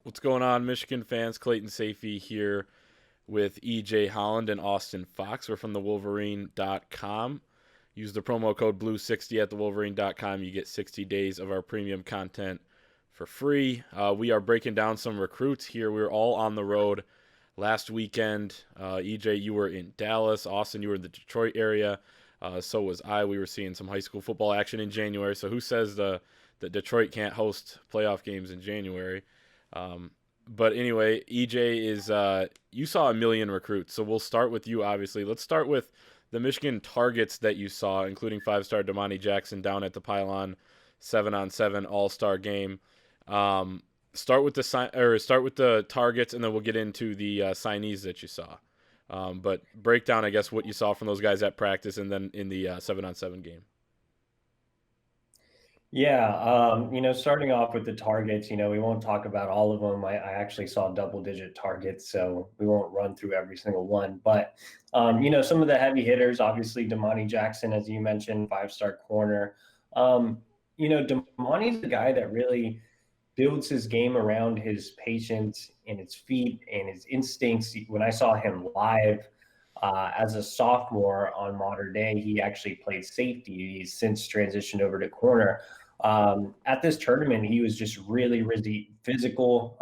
What's going on, Michigan fans? Clayton Sayfie here with EJ Holland and Austin Fox. We're from the Wolverine.com. Use the promo code BLUE60 at the Wolverine.com. You get 60 days of our premium content for free. We are breaking down some recruits here. We were all on the road last weekend. EJ, you were in Dallas. Austin, you were in the Detroit area. So was I. We were seeing some high school football action in January. So who says that Detroit can't host playoff games in January? But anyway, EJ is you saw a million recruits, so we'll start with you. Obviously, let's start with the Michigan targets that you saw, including five-star Damani Jackson down at the Pylon 7-on-7 All-Star game. Start with the targets, and then we'll get into the signees that you saw. But break down, I guess, what you saw from those guys at practice, and then in the 7-on-7 game. Yeah, starting off with the targets, we won't talk about all of them. I actually saw double-digit targets, so we won't run through every single one. But, some of the heavy hitters, obviously, Damani Jackson, as you mentioned, five-star corner. Damani's the guy that really builds his game around his patience and his feet and his instincts. When I saw him live, as a sophomore on Modern Day, he actually played safety. He's since transitioned over to corner. At this tournament, he was just really, really physical.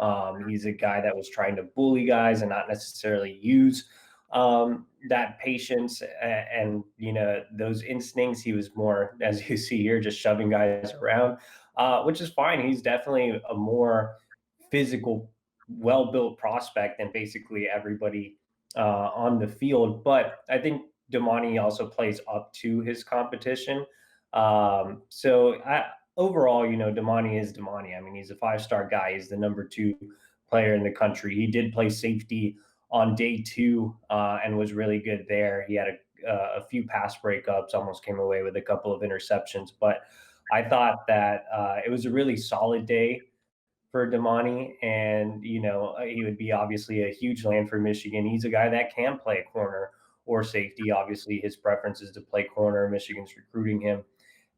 He's a guy that was trying to bully guys and not necessarily use that patience and those instincts. He was more, as you see here, just shoving guys around, which is fine. He's definitely a more physical, well-built prospect than basically everybody on the field. But I think Damani also plays up to his competition. Overall, Damani is Damani. I mean, he's a five-star guy. He's the number 2 player in the country. He did play safety on day 2 and was really good there. He had a few pass breakups, almost came away with a couple of interceptions. But I thought that it was a really solid day for Damani, and he would be obviously a huge land for Michigan. He's a guy that can play corner or safety. Obviously, his preference is to play corner. Michigan's recruiting him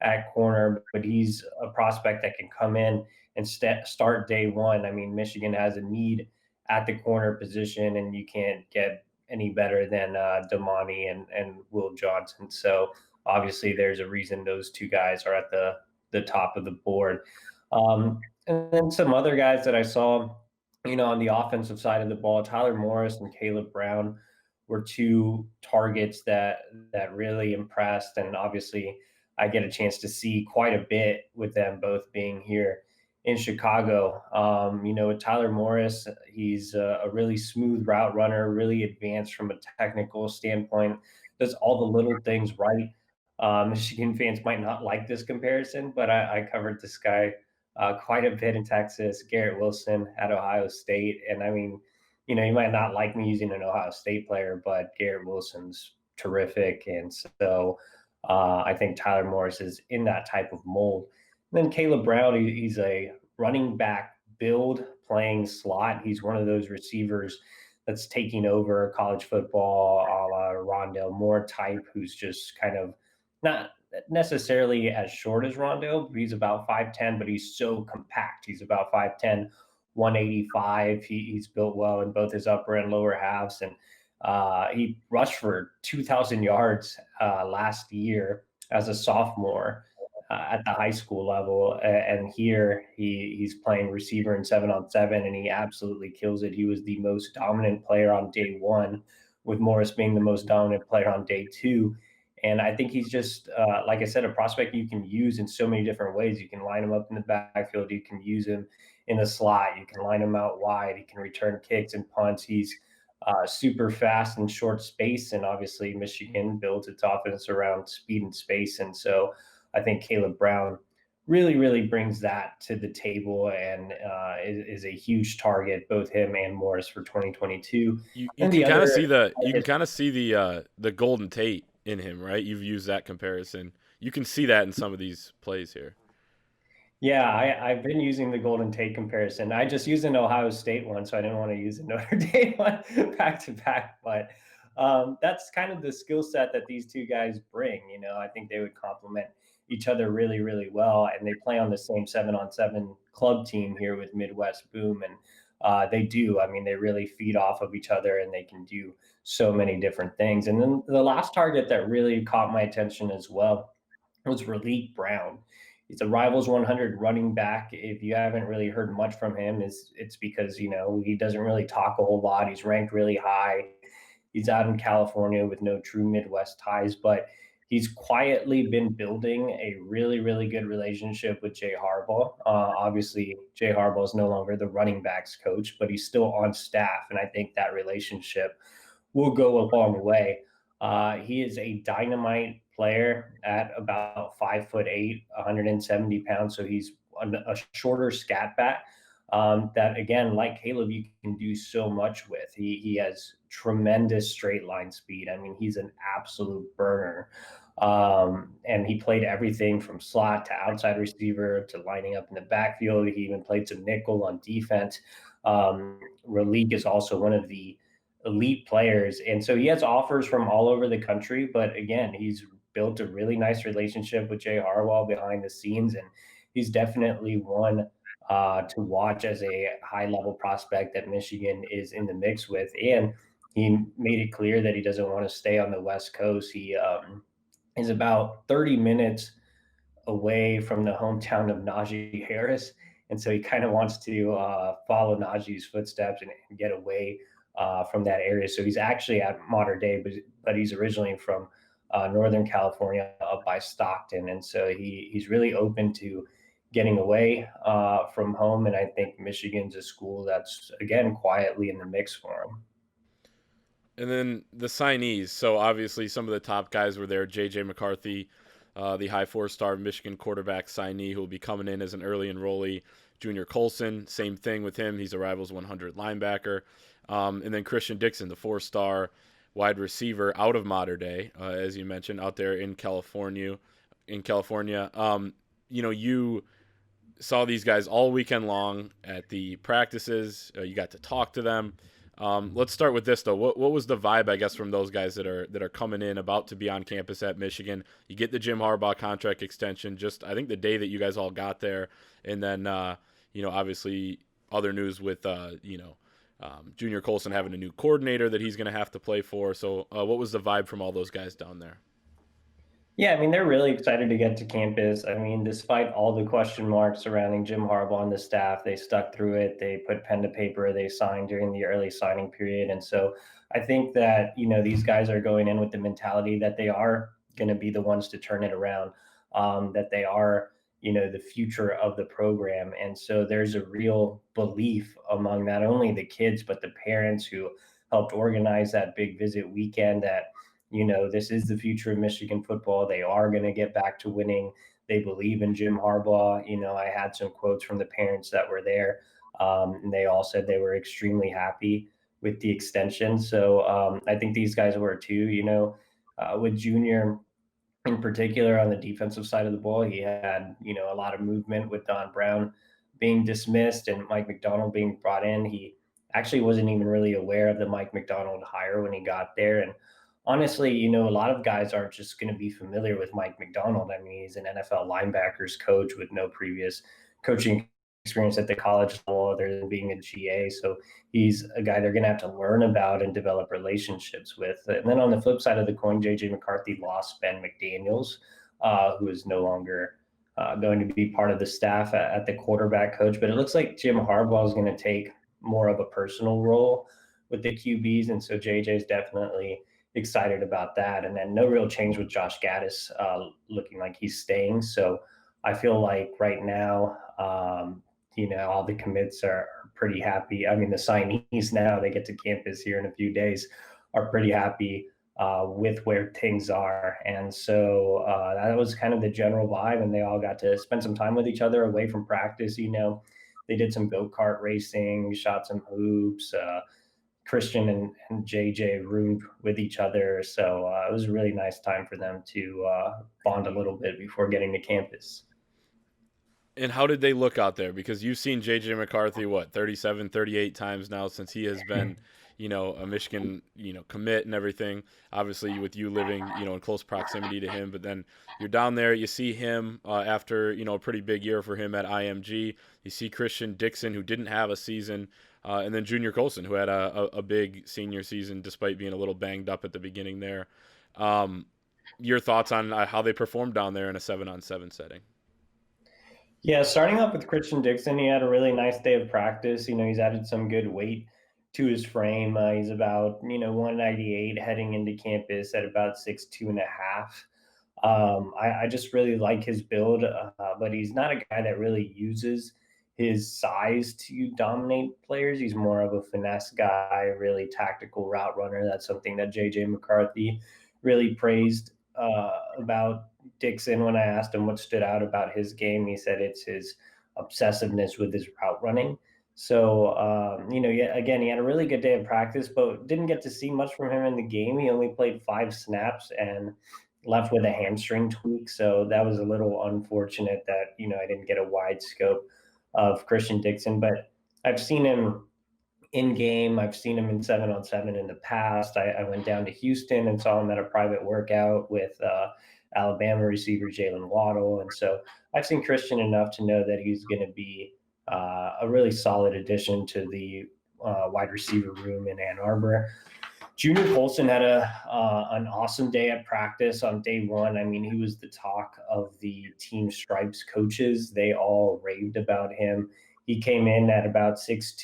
at corner, but he's a prospect that can come in and start day one. I mean, Michigan has a need at the corner position, and you can't get any better than Damani and Will Johnson. So obviously, there's a reason those two guys are at the top of the board. And then some other guys that I saw, on the offensive side of the ball, Tyler Morris and Caleb Brown were two targets that really impressed. And obviously, I get a chance to see quite a bit with them both being here in Chicago. With Tyler Morris, he's a really smooth route runner, really advanced from a technical standpoint, does all the little things right. Michigan fans might not like this comparison, but I covered this guy quite a bit in Texas. Garrett Wilson at Ohio State. And I mean, you might not like me using an Ohio State player, but Garrett Wilson's terrific. And so I think Tyler Morris is in that type of mold. And then Caleb Brown, he's a running back build playing slot. He's one of those receivers that's taking over college football, a la Rondale Moore type, who's just kind of not necessarily as short as Rondo. He's about 5'10", but he's so compact. He's about 5'10", 185. He's built well in both his upper and lower halves. And he rushed for 2,000 yards last year as a sophomore at the high school level. And here he's playing receiver in 7-on-7, and he absolutely kills it. He was the most dominant player on day 1, with Morris being the most dominant player on day 2. And I think he's just, like I said, a prospect you can use in so many different ways. You can line him up in the backfield. You can use him in the slot. You can line him out wide. He can return kicks and punts. He's super fast in short space. And obviously, Michigan builds its offense around speed and space. And so I think Caleb Brown really, really brings that to the table and is a huge target, both him and Morris, for 2022. You And can the kind of other, see the Golden Tate in him, right? You've used that comparison. You can see that in some of these plays here. yeah, I've been using the Golden Tate comparison. I just used an Ohio State one, so I didn't want to use a Notre Dame one back to back. But that's kind of the skill set that these two guys bring. I think they would complement each other really, really well. And they play on the same 7-on-7 club team here with Midwest Boom. And They do. I mean, they really feed off of each other and they can do so many different things. And then the last target that really caught my attention as well was Raleek Brown. He's a Rivals 100 running back. If you haven't really heard much from him, it's because he doesn't really talk a whole lot. He's ranked really high. He's out in California with no true Midwest ties, but he's quietly been building a really, really good relationship with Jay Harbaugh. Obviously, Jay Harbaugh is no longer the running backs coach, but he's still on staff, and I think that relationship will go a long way. He is a dynamite player at about 5'8", 170 pounds. So he's a shorter scat back. That again, like Caleb, you can do so much with. He has tremendous straight line speed. I mean, he's an absolute burner. And he played everything from slot to outside receiver to lining up in the backfield. He even played some nickel on defense. Raleek is also one of the elite players. And so he has offers from all over the country. But again, he's built a really nice relationship with Jay Harbaugh behind the scenes. And he's definitely one to watch as a high level prospect that Michigan is in the mix with. And he made it clear that he doesn't want to stay on the West Coast. He is about 30 minutes away from the hometown of Najee Harris. And so he kind of wants to follow Najee's footsteps and get away from that area. So he's actually at Modern Day, but he's originally from Northern California up by Stockton. And so he's really open to getting away from home. And I think Michigan's a school that's, again, quietly in the mix for him. And then the signees. So obviously some of the top guys were there. J.J. McCarthy, the high four-star Michigan quarterback signee who will be coming in as an early enrollee. Junior Colson, same thing with him. He's a Rivals 100 linebacker. And then Christian Dixon, the four-star wide receiver out of Modern Day, as you mentioned, out there in California. You saw these guys all weekend long at the practices. You got to talk to them. Let's start with this though. What was the vibe, I guess, from those guys that are coming in, about to be on campus at Michigan? You get the Jim Harbaugh contract extension just, I think, the day that you guys all got there, and then obviously other news with Junior Colson having a new coordinator that he's going to have to play for. So what was the vibe from all those guys down there? Yeah, I mean, they're really excited to get to campus. I mean, despite all the question marks surrounding Jim Harbaugh and the staff, they stuck through it. They put pen to paper. They signed during the early signing period. And so I think that, these guys are going in with the mentality that they are going to be the ones to turn it around, that they are, the future of the program. And so there's a real belief among not only the kids, but the parents who helped organize that big visit weekend that this is the future of Michigan football. They are going to get back to winning. They believe in Jim Harbaugh. I had some quotes from the parents that were there, and they all said they were extremely happy with the extension. So I think these guys were too. With Junior in particular on the defensive side of the ball, he had a lot of movement with Don Brown being dismissed and Mike McDonald being brought in. He actually wasn't even really aware of the Mike McDonald hire when he got there. And honestly, a lot of guys aren't just going to be familiar with Mike McDonald. I mean, he's an NFL linebackers coach with no previous coaching experience at the college level other than being a GA. So he's a guy they're going to have to learn about and develop relationships with. And then on the flip side of the coin, JJ McCarthy lost Ben McDaniels, who is no longer going to be part of the staff at the quarterback coach. But it looks like Jim Harbaugh is going to take more of a personal role with the QBs. And so JJ is definitely excited about that. And then no real change with Josh Gaddis looking like he's staying. So I feel like right now, all the commits are pretty happy. I mean, the signees now, they get to campus here in a few days, are pretty happy with where things are. And so that was kind of the general vibe. And they all got to spend some time with each other away from practice. They did some go-kart racing, shot some hoops, Christian and JJ roomed with each other. So it was a really nice time for them to bond a little bit before getting to campus. And how did they look out there? Because you've seen J.J. McCarthy, 37, 38 times now since he has been, a Michigan, commit and everything. Obviously, with you living, in close proximity to him. But then you're down there, you see him after, a pretty big year for him at IMG. You see Christian Dixon, who didn't have a season And then Junior Colson, who had a big senior season despite being a little banged up at the beginning there. Um, your thoughts on how they performed down there in a 7-on-7 setting? Yeah, starting off with Christian Dixon, he had a really nice day of practice. He's added some good weight to his frame. He's about 198 heading into campus at about 6'2" and a half. I just really like his build, but he's not a guy that really uses his size to dominate players. He's more of a finesse guy, really tactical route runner. That's something that JJ McCarthy really praised about Dixon. When I asked him what stood out about his game, he said it's his obsessiveness with his route running. So, yeah, again, he had a really good day of practice, but didn't get to see much from him in the game. He only played 5 snaps and left with a hamstring tweak. So that was a little unfortunate that, I didn't get a wide scope of Christian Dixon, but I've seen him in game. I've seen him in 7-on-7 in the past. I went down to Houston and saw him at a private workout with Alabama receiver Jalen Waddle. And so I've seen Christian enough to know that he's going to be a really solid addition to the wide receiver room in Ann Arbor. Junior Colson had an awesome day at practice on day one. I mean, he was the talk of the Team Stripes coaches. They all raved about him. He came in at about 6'2",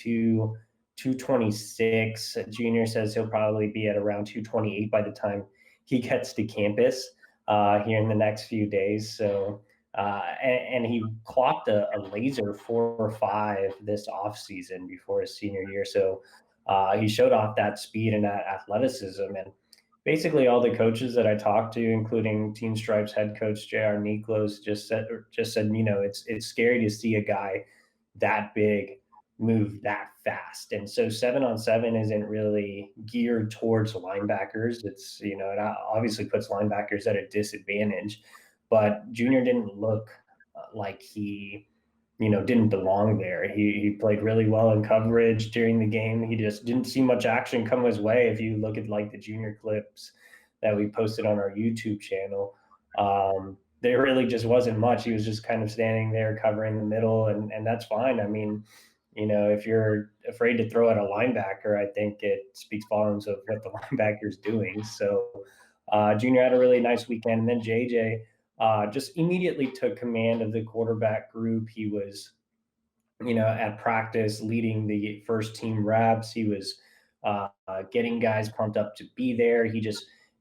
226. Junior says he'll probably be at around 228 by the time he gets to campus here in the next few days. So, and he clocked a laser 4.5 this offseason before his senior year. So he showed off that speed and that athleticism. And basically all the coaches that I talked to, including Team Stripes head coach J.R. Niklos, just said, it's scary to see a guy that big move that fast. And so 7-on-7 isn't really geared towards linebackers. It obviously puts linebackers at a disadvantage, but Junior didn't look like he didn't belong there. He played really well in coverage during the game. He just didn't see much action come his way. If you look at like the Junior clips that we posted on our YouTube channel, there really just wasn't much. He was just kind of standing there covering the middle, and that's fine. I mean, if you're afraid to throw at a linebacker, I think it speaks volumes of what the linebacker's doing. So Junior had a really nice weekend. And then JJ just immediately took command of the quarterback group. He was, at practice leading the first team reps. He was getting guys pumped up to be there. You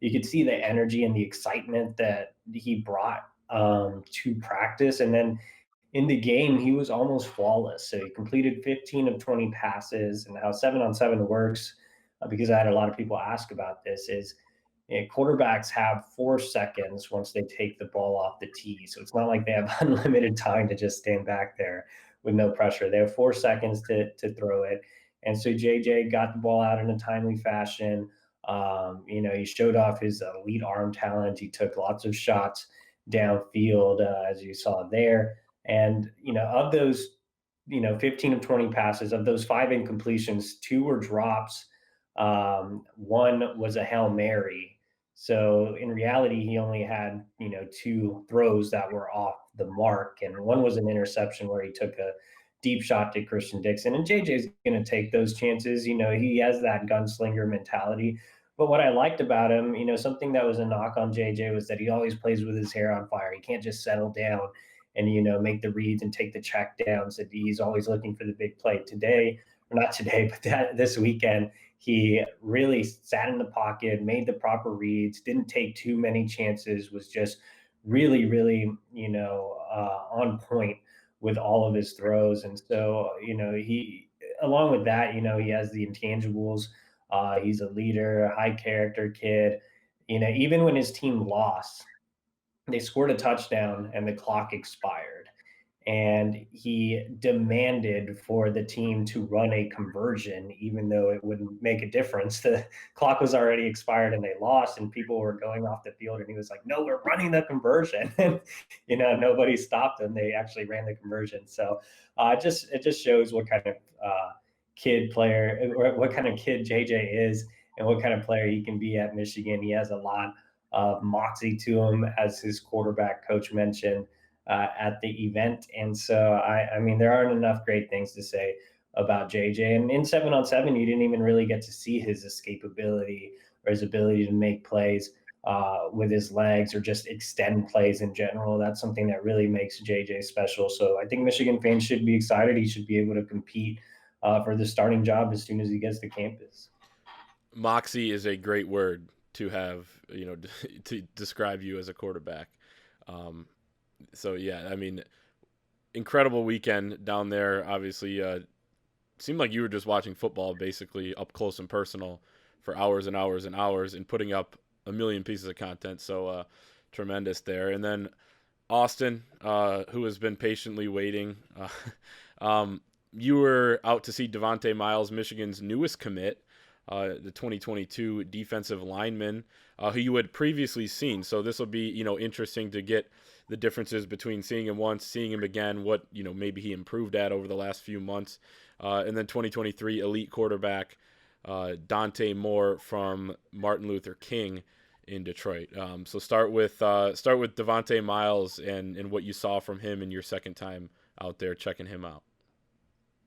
could see the energy and the excitement that he brought to practice. And then in the game, he was almost flawless. So he completed 15 of 20 passes. And how 7-on-7 works, because I had a lot of people ask about this, is quarterbacks have 4 seconds once they take the ball off the tee. So it's not like they have unlimited time to just stand back there with no pressure. They have 4 seconds to throw it. And so JJ got the ball out in a timely fashion. He showed off his elite arm talent. He took lots of shots downfield, as you saw there. And, of those, 15 of 20 passes, of those 5 incompletions, 2 were drops. One was a Hail Mary. So in reality, he only had, 2 throws that were off the mark. And one was an interception where he took a deep shot to Christian Dixon. And JJ's going to take those chances. He has that gunslinger mentality. But what I liked about him, something that was a knock on JJ was that he always plays with his hair on fire. He can't just settle down and, make the reads and take the check downs. That he's always looking for the big play. Today, or not today, but this weekend, he really sat in the pocket, made the proper reads, didn't take too many chances, was just really, really, on point with all of his throws. And so, he, along with that, he has the intangibles. He's a leader, a high character kid. Even when his team lost, they scored a touchdown and the clock expired. And he demanded for the team to run a conversion, even though it wouldn't make a difference. The clock was already expired and they lost, and people were going off the field. And he was like, "No, we're running the conversion." And nobody stopped him. They actually ran the conversion. So it just shows what kind of kid player, or what kind of kid JJ is, and what kind of player he can be at Michigan. He has a lot of moxie to him, as his quarterback coach mentioned at the event. And so, I mean, there aren't enough great things to say about JJ. And in 7-on-7, you didn't even really get to see his escapability or his ability to make plays with his legs or just extend plays in general. That's something that really makes JJ special. So I think Michigan fans should be excited. He should be able to compete for the starting job as soon as he gets to campus. Moxie is a great word to have, to describe you as a quarterback. So yeah, I mean, incredible weekend down there. Obviously, seemed like you were just watching football basically up close and personal for hours and hours and hours and putting up a million pieces of content. So tremendous there. And then Austin, who has been patiently waiting. You were out to see Devontae Miles, Michigan's newest commit, the 2022 defensive lineman, who you had previously seen. So this will be, interesting to get the differences between seeing him once, seeing him again, what, maybe he improved at over the last few months. And then 2023 elite quarterback, Dante Moore from Martin Luther King in Detroit. So start with Devontae Miles and what you saw from him in your second time out there checking him out.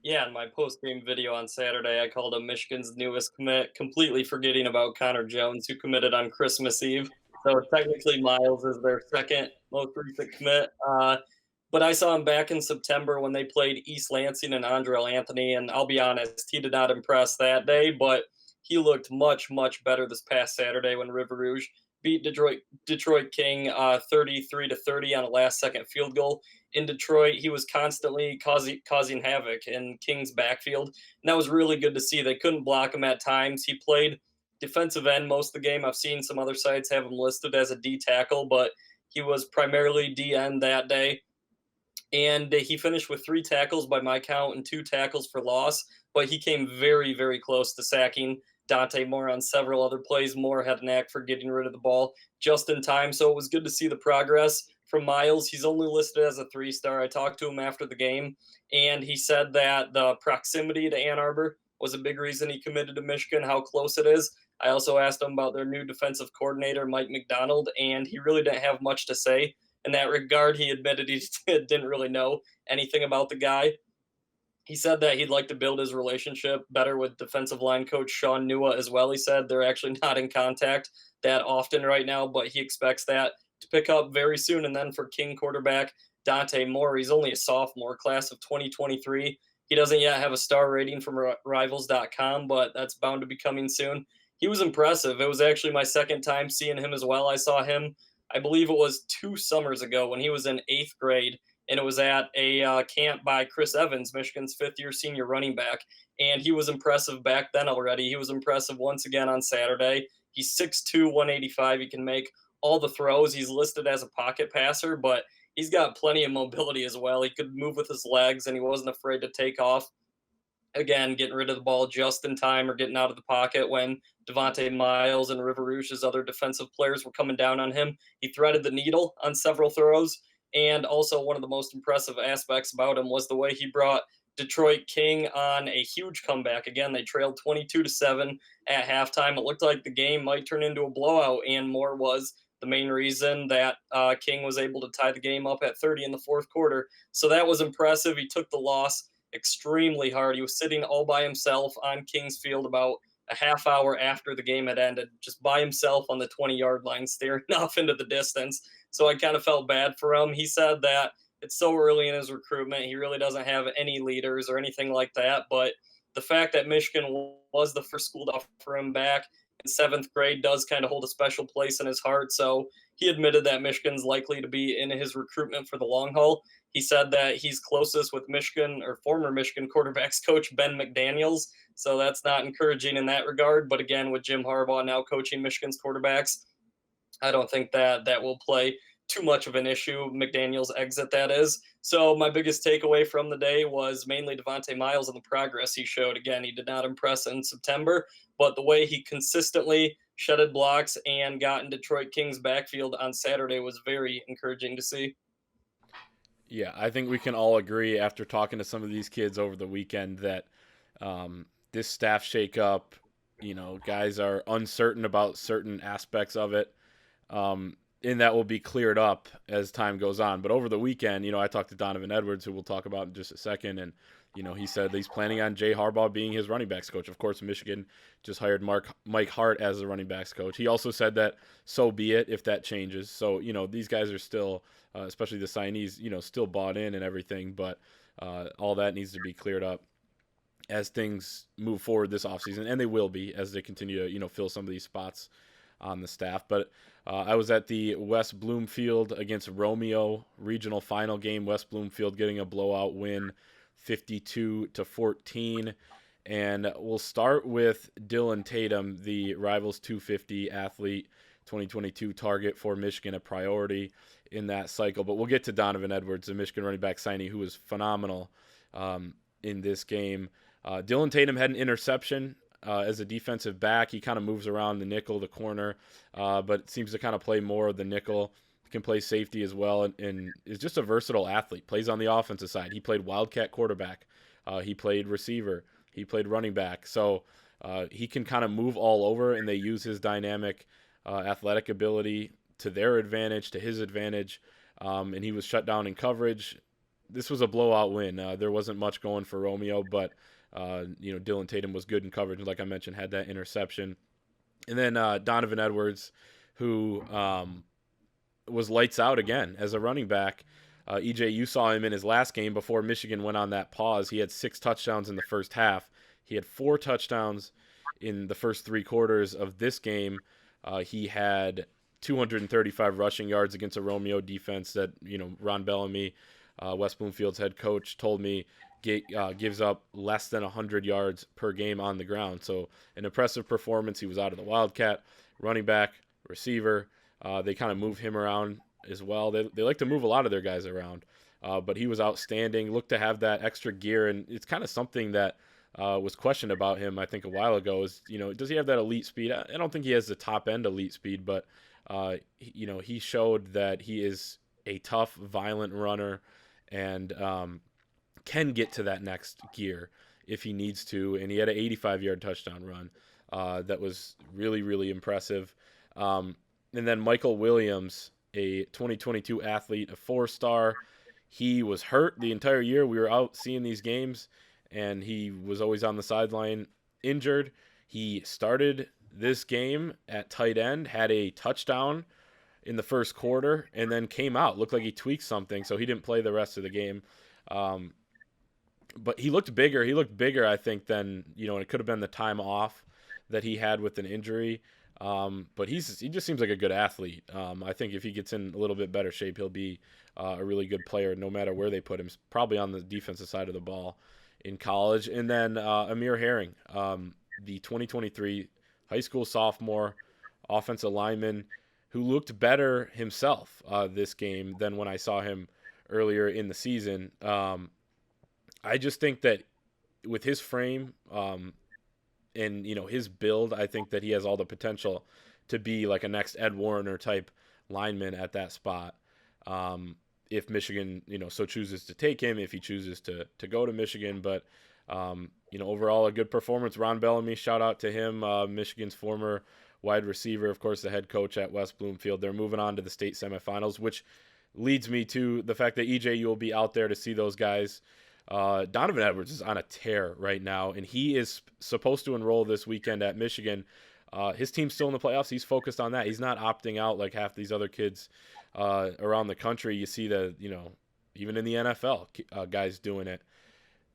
Yeah, in my post-game video on Saturday, I called him Michigan's newest commit, completely forgetting about Connor Jones, who committed on Christmas Eve. So technically, Miles is their second most recent commit. But I saw him back in September when they played East Lansing and Andrel Anthony, and I'll be honest, he did not impress that day, but he looked much, much better this past Saturday when River Rouge beat Detroit King 33-30 on a last-second field goal. In Detroit, he was constantly causing havoc in King's backfield, and that was really good to see. They couldn't block him at times. He played defensive end most of the game. I've seen some other sites have him listed as a D tackle, but he was primarily D end that day. And he finished with 3 tackles by my count and 2 tackles for loss, but he came very, very close to sacking Dante Moore on several other plays. Moore had a knack for getting rid of the ball just in time, so it was good to see the progress from Miles. He's only listed as a 3-star. I talked to him after the game, and he said that the proximity to Ann Arbor was a big reason he committed to Michigan, how close it is. I also asked him about their new defensive coordinator, Mike McDonald, and he really didn't have much to say in that regard. He admitted he didn't really know anything about the guy. He said that he'd like to build his relationship better with defensive line coach Sean Nua as well. He said they're actually not in contact that often right now, but he expects that to pick up very soon. And then for King quarterback Dante Moore, he's only a sophomore, class of 2023. He doesn't yet have a star rating from Rivals.com, but that's bound to be coming soon. He was impressive. It was actually my second time seeing him as well. I saw him, I believe it was 2 summers ago when he was in 8th grade, and it was at a camp by Chris Evans, Michigan's 5th-year senior running back, and he was impressive back then already. He was impressive once again on Saturday. He's 6'2", 185. He can make all the throws. He's listed as a pocket passer, but he's got plenty of mobility as well. He could move with his legs, and he wasn't afraid to take off. Again, getting rid of the ball just in time or getting out of the pocket when Devontae Miles and River Rouge's other defensive players were coming down on him. He threaded the needle on several throws. And also one of the most impressive aspects about him was the way he brought Detroit King on a huge comeback. Again, they trailed 22-7 at halftime. It looked like the game might turn into a blowout, and Moore was the main reason that King was able to tie the game up at 30 in the 4th quarter. So that was impressive. He took the loss extremely hard. He was sitting all by himself on King's Field about a half hour after the game had ended, just by himself on the 20-yard line, staring off into the distance. So I kind of felt bad for him. He said that it's so early in his recruitment, he really doesn't have any leaders or anything like that. But the fact that Michigan was the first school to offer him back in 7th grade does kind of hold a special place in his heart. So he admitted that Michigan's likely to be in his recruitment for the long haul. He said that he's closest with Michigan or former Michigan quarterbacks coach Ben McDaniels. So that's not encouraging in that regard. But again, with Jim Harbaugh now coaching Michigan's quarterbacks, I don't think that will play too much of an issue. McDaniel's exit, that is. So my biggest takeaway from the day was mainly Devontae Miles and the progress he showed. Again, he did not impress in September, but the way he consistently shedded blocks and got in Detroit King's backfield on Saturday was very encouraging to see. Yeah, I think we can all agree after talking to some of these kids over the weekend that this staff shakeup, guys are uncertain about certain aspects of it. And that will be cleared up as time goes on. But over the weekend, I talked to Donovan Edwards, who we'll talk about in just a second, and he said he's planning on Jay Harbaugh being his running backs coach. Of course, Michigan just hired Mike Hart as the running backs coach. He also said that so be it if that changes. So, these guys are still, especially the signees, still bought in and everything, but all that needs to be cleared up as things move forward this offseason, and they will be as they continue to, fill some of these spots on the staff. But I was at the West Bloomfield against Romeo regional final game. West Bloomfield getting a blowout win, 52-14. And we'll start with Dylan Tatum, the Rivals 250 athlete, 2022 target for Michigan, a priority in that cycle. But we'll get to Donovan Edwards, the Michigan running back signee, who was phenomenal in this game. Dylan Tatum had an interception as a defensive back. He kind of moves around the nickel, the corner, but seems to kind of play more of the nickel. He can play safety as well, and is just a versatile athlete. Plays on the offensive side. He played wildcat quarterback. He played receiver. He played running back. So he can kind of move all over, and they use his dynamic athletic ability to their advantage, to his advantage, and he was shut down in coverage. This was a blowout win. There wasn't much going for Romeo, but Dylan Tatum was good in coverage. Like I mentioned, had that interception. And then Donovan Edwards, who was lights out again as a running back. EJ, you saw him in his last game before Michigan went on that pause. He had 6 touchdowns in the first half. He had 4 touchdowns in the first 3 quarters of this game. He had 235 rushing yards against a Romeo defense that, Ron Bellamy, West Bloomfield's head coach, told me gives up less than 100 yards per game on the ground. So an impressive performance. He was out of the Wildcat, running back, receiver. They kind of move him around as well. They like to move a lot of their guys around, but he was outstanding. Looked to have that extra gear, and it's kind of something that was questioned about him, I think, a while ago. Is does he have that elite speed? I don't think he has the top end elite speed, but he showed that he is a tough, violent runner, and can get to that next gear if he needs to. And he had an 85-yard touchdown run that was really, really impressive. And then Michael Williams, a 2022 athlete, a 4-star. He was hurt the entire year. We were out seeing these games, and he was always on the sideline injured. He started this game at tight end, had a touchdown in the first quarter, and then came out. Looked like he tweaked something, so he didn't play the rest of the game. But he looked bigger. He looked bigger, I think, than, it could have been the time off that he had with an injury. But he just seems like a good athlete. I think if he gets in a little bit better shape, he'll be a really good player no matter where they put him, probably on the defensive side of the ball in college. And then Amir Herring, the 2023 high school sophomore offensive lineman who looked better himself this game than when I saw him earlier in the season. I just think that with his frame and his build, I think that he has all the potential to be like a next Ed Warner type lineman at that spot. If Michigan, so chooses to take him, if he chooses to go to Michigan. But, overall a good performance. Ron Bellamy, shout out to him, Michigan's former wide receiver, of course, the head coach at West Bloomfield. They're moving on to the state semifinals, which leads me to the fact that EJ, you will be out there to see those guys. Donovan Edwards is on a tear right now, and he is supposed to enroll this weekend at Michigan. His team's still in the playoffs. He's focused on that. He's not opting out like half these other kids around the country. You see that, even in the NFL, guys doing it.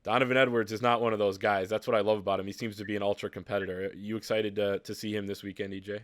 Donovan Edwards is not one of those guys. That's what I love about him. He seems to be an ultra competitor. You excited to see him this weekend, EJ?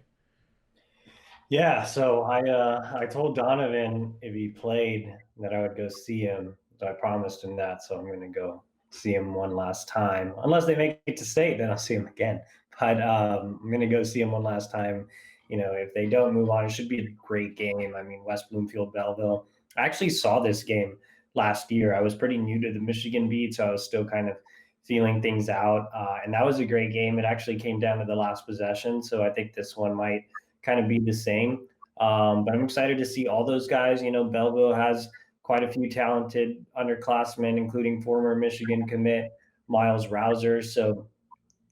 Yeah, so I told Donovan if he played that I would go see him. So I promised him that, so I'm going to go see him one last time. Unless they make it to state, then I'll see him again. But I'm going to go see him one last time. If they don't move on, it should be a great game. I mean, West Bloomfield, Belleville. I actually saw this game last year. I was pretty new to the Michigan beat, so I was still kind of feeling things out. And that was a great game. It actually came down to the last possession, so I think this one might kind of be the same. But I'm excited to see all those guys. Belleville has quite a few talented underclassmen, including former Michigan commit Miles Rouser. So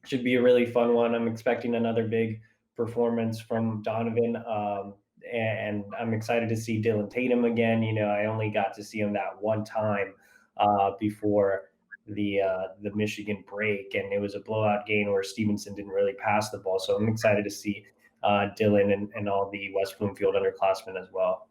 it should be a really fun one. I'm expecting another big performance from Donovan. And I'm excited to see Dylan Tatum again. I only got to see him that one time before the Michigan break, and it was a blowout game where Stevenson didn't really pass the ball. So I'm excited to see Dylan and all the West Bloomfield underclassmen as well.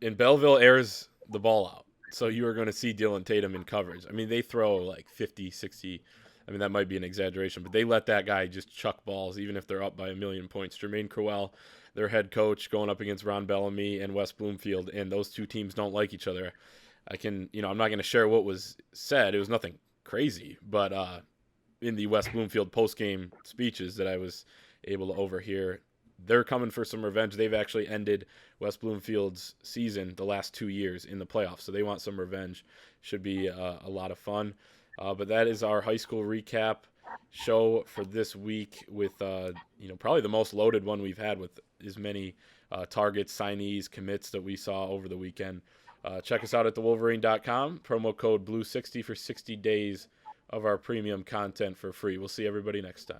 And Belleville airs the ball out. So you are going to see Dylan Tatum in coverage. I mean, they throw like 50, 60. I mean, that might be an exaggeration, but they let that guy just chuck balls, even if they're up by 1,000,000 points. Jermaine Crowell, their head coach, going up against Ron Bellamy and West Bloomfield, and those two teams don't like each other. I'm not going to share what was said. It was nothing crazy, but in the West Bloomfield post-game speeches that I was able to overhear, they're coming for some revenge. They've actually ended West Bloomfield's season the last 2 years in the playoffs, so they want some revenge. Should be a lot of fun. But that is our high school recap show for this week with, probably the most loaded one we've had with as many targets, signees, commits that we saw over the weekend. Check us out at thewolverine.com. Promo code BLUE60 for 60 days of our premium content for free. We'll see everybody next time.